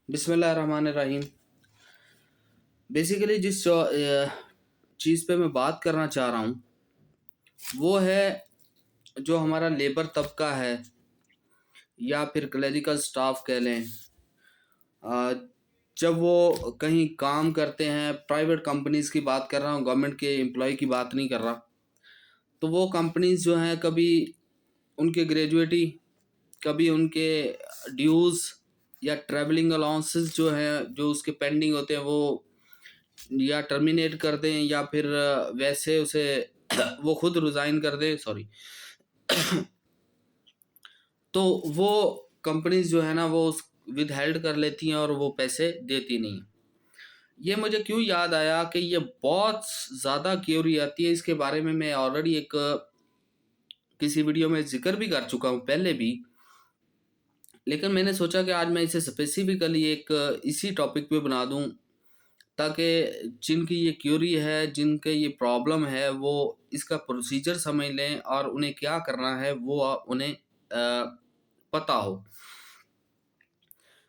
बिस्मिल्लाहिर्रहमानिर्रहीम। बेसिकली जिस चीज़ पे मैं बात करना चाह रहा हूँ वो है जो हमारा लेबर तबका है या फिर क्लरिकल स्टाफ कह लें। अ, जब वो कहीं काम करते हैं, प्राइवेट कंपनीज़ की बात कर रहा हूँ, गवर्नमेंट के एम्प्लॉय की बात नहीं कर रहा। तो वो कंपनीज़ जो हैं कभी उनके ग्रेजुएटी, कभी उनके ड्यूज़ या ट्रैवलिंग अलाउंसेस जो हैं, जो उसके पेंडिंग होते हैं, वो या टर्मिनेट कर दें या फिर वैसे उसे वो खुद रिज़ाइन कर दें, सॉरी। तो वो कंपनीज़ जो है ना वो विदहेल्ड कर लेती हैं और वो पैसे देती नहीं। ये मुझे क्यों याद आया कि ये बहुत ज़्यादा क्यूरी आती है, इसके बारे में मैं ऑलरेडी एक किसी वीडियो में ज़िक्र भी कर चुका हूँ पहले भी। लेकिन मैंने सोचा कि आज मैं इसे स्पेसिफ़िकली एक इसी टॉपिक पे बना दूँ, ताकि जिनकी ये क्यूरी है, जिनके ये प्रॉब्लम है, वो इसका प्रोसीजर समझ लें और उन्हें क्या करना है वो उन्हें पता हो।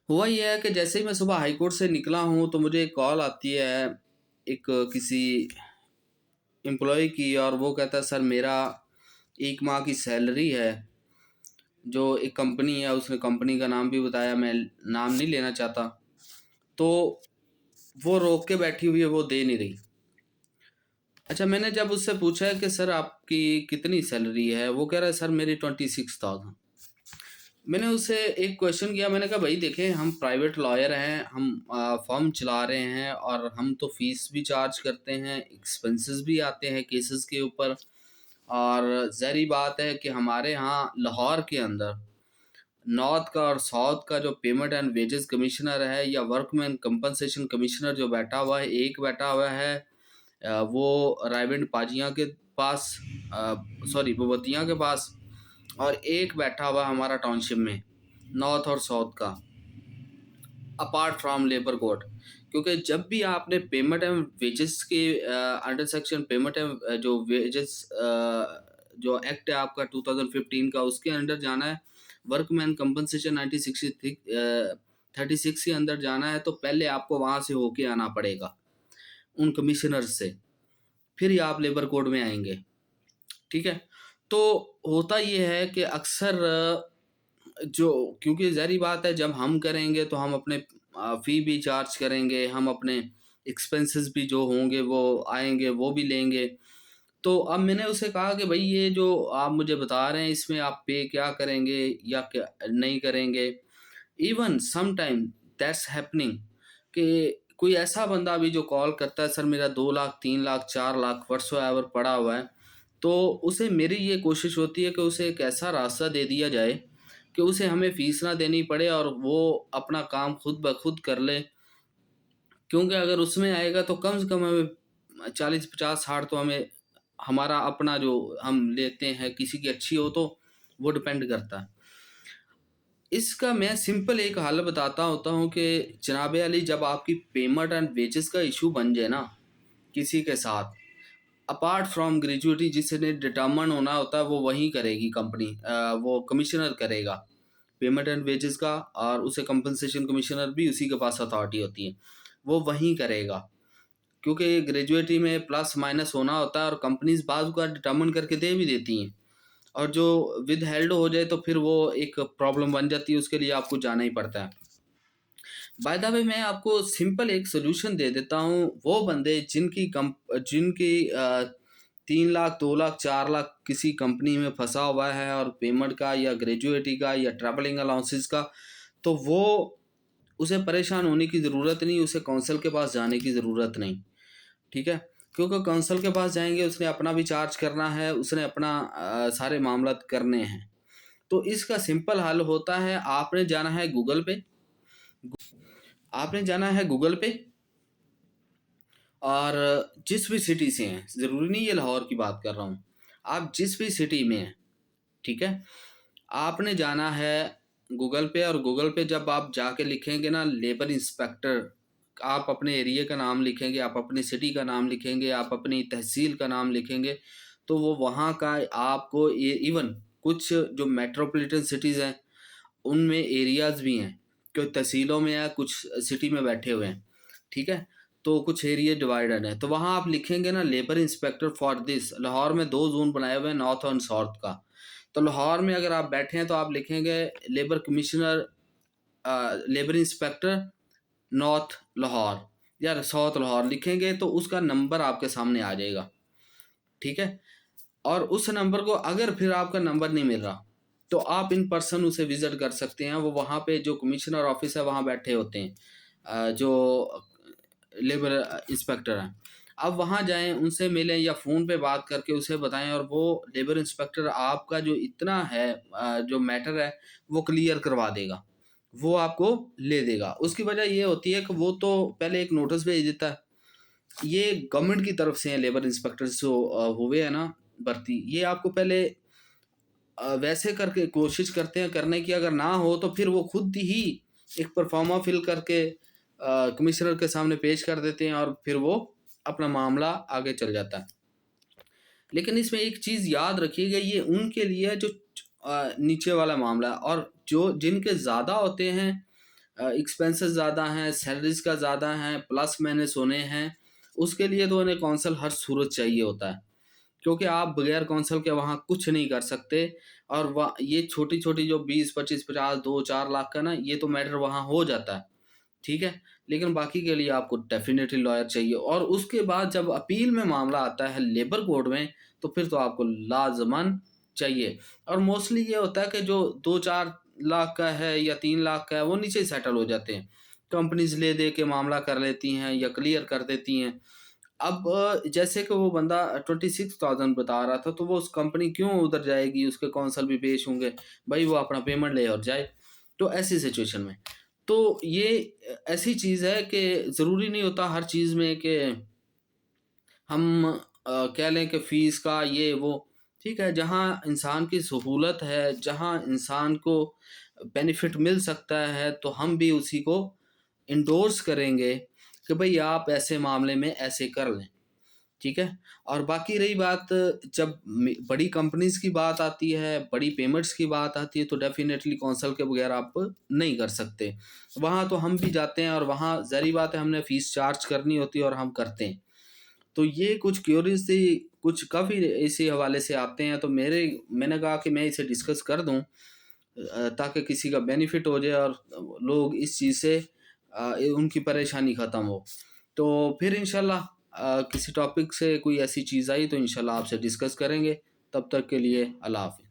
हुआ ये है कि जैसे ही मैं सुबह हाई कोर्ट से निकला हूँ तो मुझे एक कॉल आती है एक किसी एम्प्लॉय की, और वो कहता है सर मेरा 1 माह की सैलरी है, जो एक कंपनी है, उसने कंपनी का नाम भी बताया, मैं नाम नहीं लेना चाहता। तो वो रोक के बैठी हुई है, वो दे नहीं रही। अच्छा, मैंने जब उससे पूछा है कि सर आपकी कितनी सैलरी है, वो कह रहा है सर मेरी 26,000। मैंने उससे एक क्वेश्चन किया, मैंने कहा भाई देखें, हम प्राइवेट लॉयर हैं, हम फर्म चला रहे हैं और हम तो फीस भी चार्ज करते हैं, एक्सपेंसेस भी आते हैं केसेस के ऊपर। और ज़ाहिर बात है कि हमारे यहाँ लाहौर के अंदर नॉर्थ का और साउथ का जो पेमेंट एंड वेजेस कमिश्नर है या वर्कमैन कंपनसेशन कमिश्नर जो बैठा हुआ है, एक बैठा हुआ है वो रायविंड पाजियाँ के पास, सॉरी बवतियाँ के पास, और एक बैठा हुआ हमारा टाउनशिप में नॉर्थ और साउथ का, अपार्ट फ्रॉम लेबर कोड। क्योंकि जब भी आपने पेमेंट एंड वेजेस के अंडर सेक्शन पेमेंट एंड जो वेजेस जो एक्ट है आपका 2015 का, उसके अंडर जाना है, वर्कमैन कंपनसेशन 1936 के अंदर जाना है, तो पहले आपको वहाँ से होके आना पड़ेगा उन कमिश्नर से, फिर ही आप लेबर कोड में आएंगे। ठीक है। तो होता ये है कि अक्सर जो, क्योंकि ज़ाहिर बात है जब हम करेंगे तो हम अपने फ़ी भी चार्ज करेंगे, हम अपने एक्सपेंसेस भी जो होंगे वो आएंगे, वो भी लेंगे। तो अब मैंने उसे कहा कि भाई ये जो आप मुझे बता रहे हैं इसमें आप पे क्या करेंगे या क्या नहीं करेंगे। Even some time that's happening कि कोई ऐसा बंदा भी जो कॉल करता है सर मेरा 2 लाख 3 लाख 4 लाख व्हाट्सएवर पड़ा हुआ है, तो उसे मेरी ये कोशिश होती है कि उसे एक ऐसा रास्ता दे दिया जाए कि उसे हमें फ़ीस ना देनी पड़े और वो अपना काम खुद ब खुद कर ले। क्योंकि अगर उसमें आएगा तो कम से कम हमें 40 50 60 तो हमें हमारा अपना जो हम लेते हैं, किसी की अच्छी हो तो वो डिपेंड करता है। इसका मैं सिंपल एक हल बताता होता हूँ कि जनाब अली, जब आपकी पेमेंट एंड वेजेस का इशू बन जाए ना किसी के साथ, अपार्ट फ्रॉम ग्रेजुएटी जिसने डिटर्मन होना होता है वो वही करेगी कंपनी, वो कमिश्नर करेगा पेमेंट एंड वेजेस का, और उसे कंपनसेशन कमिश्नर भी उसी के पास अथॉरिटी होती है, वो वही करेगा। क्योंकि ग्रेजुएटी में प्लस माइनस होना होता है और कंपनीज बाद का डिटर्मन करके दे भी देती हैं, और जो विद हेल्ड हो जाए तो फिर वो एक प्रॉब्लम बन जाती है, उसके लिए आपको जाना ही पड़ता है। बाय द वे, मैं आपको सिंपल एक सोल्यूशन दे देता हूँ। वो बंदे जिनकी 3 लाख 2 लाख 4 लाख किसी कंपनी में फंसा हुआ है और पेमेंट का या ग्रेजुएटी का या ट्रैवलिंग अलाउंसेस का, तो वो उसे परेशान होने की ज़रूरत नहीं, उसे काउंसिल के पास जाने की ज़रूरत नहीं। ठीक है। क्योंकि काउंसिल के पास जाएंगे उसने अपना भी चार्ज करना है, उसने अपना सारे मामला करने हैं। तो इसका सिंपल हल होता है, आपने जाना है गूगल पे, आपने जाना है गूगल पे, और जिस भी सिटी से हैं, ज़रूरी नहीं ये लाहौर की बात कर रहा हूँ, आप जिस भी सिटी में हैं, ठीक है, आपने जाना है गूगल पे, और गूगल पे जब आप जाके लिखेंगे ना लेबर इंस्पेक्टर, आप अपने एरिया का नाम लिखेंगे, आप अपनी सिटी का नाम लिखेंगे, आप अपनी तहसील का नाम लिखेंगे, तो वो वहाँ का आपको इवन कुछ जो मेट्रोपॉलिटन सिटीज़ हैं उनमें एरियाज़ भी हैं, कोई तहसीलों में या कुछ सिटी में बैठे हुए हैं, ठीक है? तो कुछ एरिया डिवाइडेड हैं, तो वहाँ आप लिखेंगे ना labour inspector for this. Lahore में 2 ज़ोन बनाए हुए हैं, नॉर्थ और साउथ का। तो लाहौर में अगर आप बैठे हैं तो आप लिखेंगे labour commissioner labour inspector north Lahore या साउथ लाहौर लिखेंगे तो उसका नंबर आपके सामने आ जाएगा, ठीक है? और उस नंबर को अगर फिर आपका नंबर नहीं मिल रहा तो आप इन पर्सन उसे विजिट कर सकते हैं। वो वहाँ पे जो कमिश्नर ऑफिस है वहाँ बैठे होते हैं, जो लेबर इंस्पेक्टर हैं। आप वहाँ जाएं, उनसे मिलें या फ़ोन पे बात करके उसे बताएं और वो लेबर इंस्पेक्टर आपका जो इतना है जो मैटर है वो क्लियर करवा देगा, वो आपको ले देगा। उसकी वजह ये होती है कि वो तो पहले एक नोटिस भेज देता है। ये गवर्नमेंट की तरफ से है, लेबर इंस्पेक्टर्स जो हुए हैं ना भर्ती, ये आपको पहले वैसे करके कोशिश करते हैं करने की, अगर ना हो तो फिर वो खुद ही एक परफॉर्मा फिल करके कमिश्नर के सामने पेश कर देते हैं और फिर वो अपना मामला आगे चल जाता है। लेकिन इसमें एक चीज़ याद रखिएगा, ये उनके लिए है जो नीचे वाला मामला है, और जो जिनके ज़्यादा होते हैं, एक्सपेंसेस ज़्यादा हैं, सैलरीज का ज़्यादा हैं, प्लस माइनस होने हैं, उसके लिए तो उन्हें कौंसल हर सूरत चाहिए होता है, क्योंकि आप बगैर कौंसल के वहाँ कुछ नहीं कर सकते। और वह ये छोटी-छोटी जो 20, 25, 50, 2, 4 लाख का ना, ये तो मैटर वहाँ हो जाता है, ठीक है? लेकिन बाकी के लिए आपको डेफ़िनेटली लॉयर चाहिए, और उसके बाद जब अपील में मामला आता है लेबर कोर्ट में, तो फिर तो आपको लाज़िमन चाहिए। और मोस्टली ये होता है कि जो 2-4 लाख का है या 3 लाख का है, वो नीचे ही सेटल हो जाते हैं। कंपनीज़ ले दे के मामला कर लेती हैं या क्लियर कर देती हैं। अब जैसे कि वो बंदा 26,000 बता रहा था, तो वो उस कंपनी क्यों उधर जाएगी, उसके कौंसल भी पेश होंगे, भई वो अपना पेमेंट ले और जाए। तो ऐसी सिचुएशन में, तो ये ऐसी चीज़ है कि ज़रूरी नहीं होता हर चीज़ में कि हम कह लें कि फ़ीस का ये वो, ठीक है? जहाँ इंसान की सहूलत है, जहाँ इंसान को बेनिफिट मिल सकता है, तो हम भी उसी को एंडोर्स करेंगे कि भई आप ऐसे मामले में ऐसे कर लें। ठीक है? और बाकी रही बात, जब बड़ी कंपनीज़ की बात आती है, बड़ी पेमेंट्स की बात आती है, तो डेफ़िनेटली कौंसल के बगैर आप नहीं कर सकते। वहाँ तो हम भी जाते हैं और वहाँ ज़ाहिर-सी बात है हमने फ़ीस चार्ज करनी होती है और हम करते हैं। तो ये कुछ क्यूरीज़ थी, कुछ काफ़ी इसी हवाले से आते हैं, तो मैंने कहा कि मैं इसे डिस्कस कर दूँ, ताकि किसी का बेनिफिट हो जाए और लोग इस चीज़ से उनकी परेशानी ख़त्म हो। तो फिर इंशाल्लाह किसी टॉपिक से कोई ऐसी चीज़ आई तो इंशाल्लाह आपसे डिस्कस करेंगे। तब तक के लिए अल्लाह हाफ़िज़।